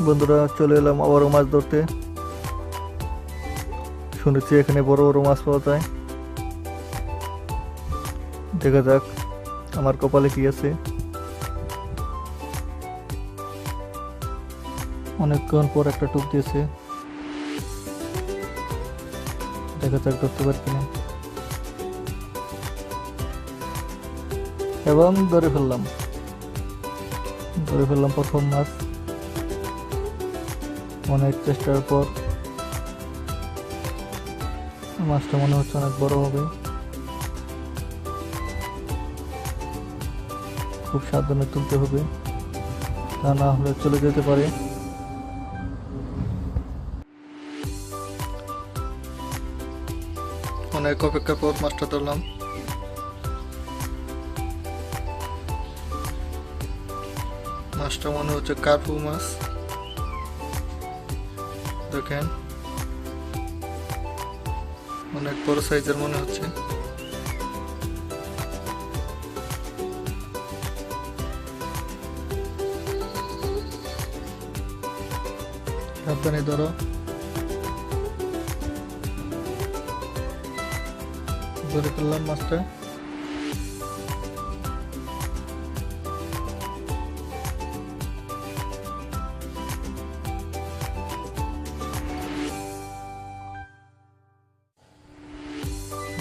বন্ধুরা, চলে এলাম আবারও মাছ ধরতে। শুনেছি এখানে বড় বড় মাছ পাওয়া যায়। দেখা যাক আমার কপালে কি আছে। অনেকক্ষণ পর একটা টোপ দিয়েছে, দেখা যাক ধরতে পারি কিনা। এবং ধরে ফেললাম প্রথম মাছ। অনেক চেষ্টার পর মাছটা মনে হচ্ছে অনেক বড় হবে। খুব সাবধানে তুলতে হবে, তা না হলে চলে যেতে পারে। অনেক অপেক্ষার পর মাছটা ধরলাম। মাছটা মনে হচ্ছে কার্পু মাছ। দেখেন অনেক বড় সাইজের মনে হচ্ছে। সাবধানে ধরো। ধরে ফেললাম মাছটা।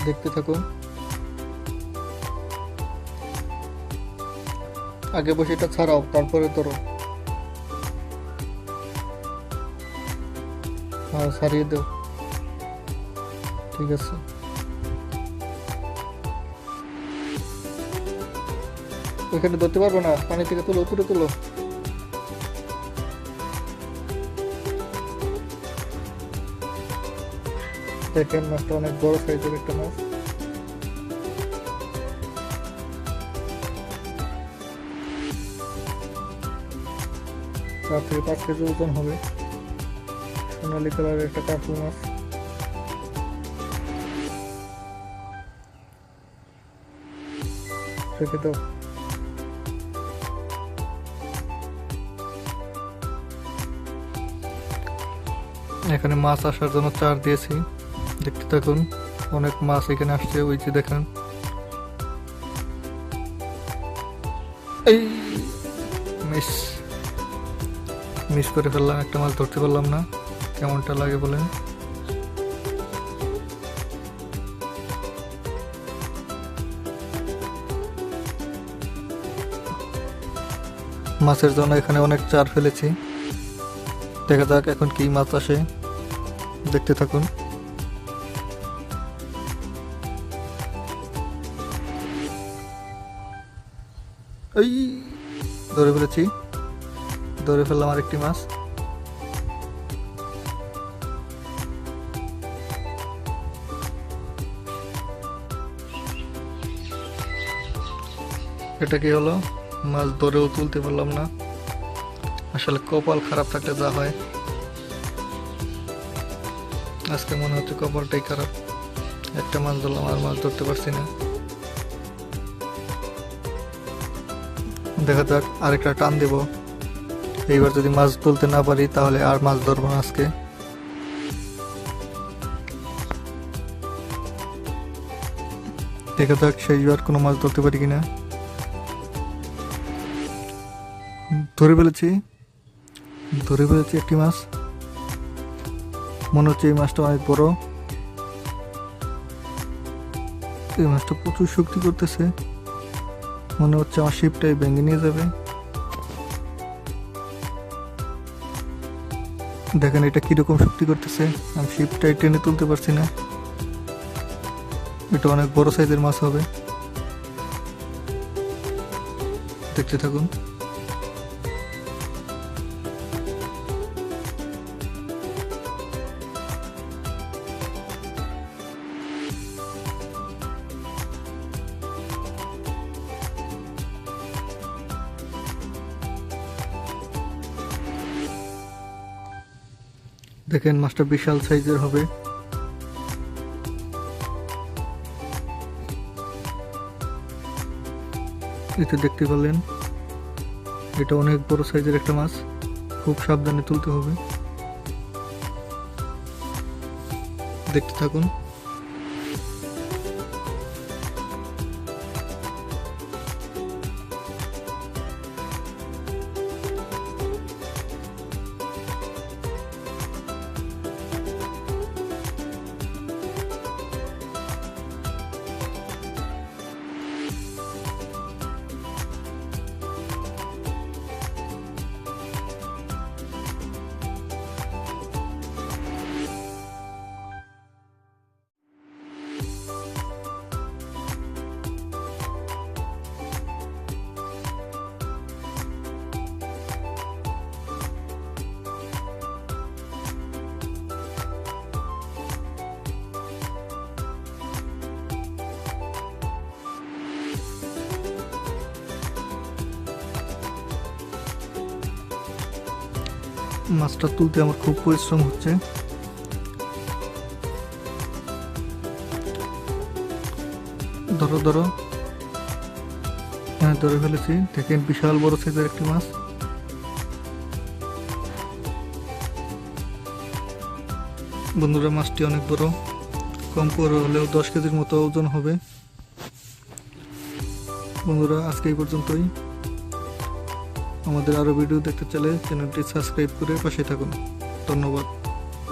দেখতে থাকুন। আগে বসিটা ছাড়াও, তারপরে ধরো। হ্যাঁ, ছাড়িয়ে দাও। ঠিক আছে। ওইখানে ধরতে পারবো না, পানি থেকে তুলো, উপরে তুলো। দেখেন মাছটা অনেক বড় সাইজের একটা মাছ। 4 থেকে 5 কেজি ওজন হবে। সোনালী কালারের একটা কার্পু মাছ। রেখে দাও। এখানে মাছ আসার জন্য চার দিয়েছি, দেখতে থাকুন। অনেক মাছ এখানে আসছে, ওই যে দেখেন। এই মিস করে ফেললাম, একটা মাছ ধরতে পারলাম না। কেমনটা লাগে বলেন? মাছের জন্য এখানে অনেক চার ফেলেছি। দেখা যাক এখন কি মাছ আসে, দেখতে থাকুন। এই ধরে ফেললাম আরেকটি মাছ। এটা কি হলো? মাছ ধরেও তুলতে পারলাম না। আসলে কপাল খারাপ থাকলে যা হয়। আজকে মনে হচ্ছে কপালটাই খারাপ। একটা মাছ ধরলাম, আর মাছ ধরতে পারছি না। দেখা যাক, আরেকটা টান দেব। এইবার যদি মাছ তুলতে না পারি তাহলে আর মাছ ধরবো না আজকে। দেখা যাক সেইবার কোনো মাছ ধরতে পারি কিনা। ধরে ফেলেছি একটি মাছ। মনে হচ্ছে এই মাছটা অনেক বড়। এই মাছটা প্রচুর শক্তি করতেছে। মনে হচ্ছে আমার শিপটাই ভেঙে নিয়ে যাবে। দেখেন এটা কিরকম শক্তি করতেছে, আমি শিপটাই টেনে তুলতে পারছি না। এটা অনেক বড় সাইজের মাছ হবে, দেখতে থাকুন। দেখেন মাছটা বিশাল সাইজের হবে। এটা দেখতে পেলেন, এটা অনেক বড় সাইজের একটা মাছ। খুব সাবধানে তুলতে হবে। দেখতে থাকুন। মাছটা তুলতে আমার খুব পরিশ্রম হচ্ছে। ধরো ধরো, হ্যাঁ ধরে ফেলেছি। দেখেন বিশাল বড় সাইজের একটি মাছ। বন্ধুরা, মাছটি অনেক বড়, কম করে হলেও 10 কেজির মতো ওজন হবে। বন্ধুরা, আজকে এই পর্যন্তই। আমাদের আরো ভিডিও দেখতে চাইলে চ্যানেলটি সাবস্ক্রাইব করে পাশে থাকুন। ধন্যবাদ।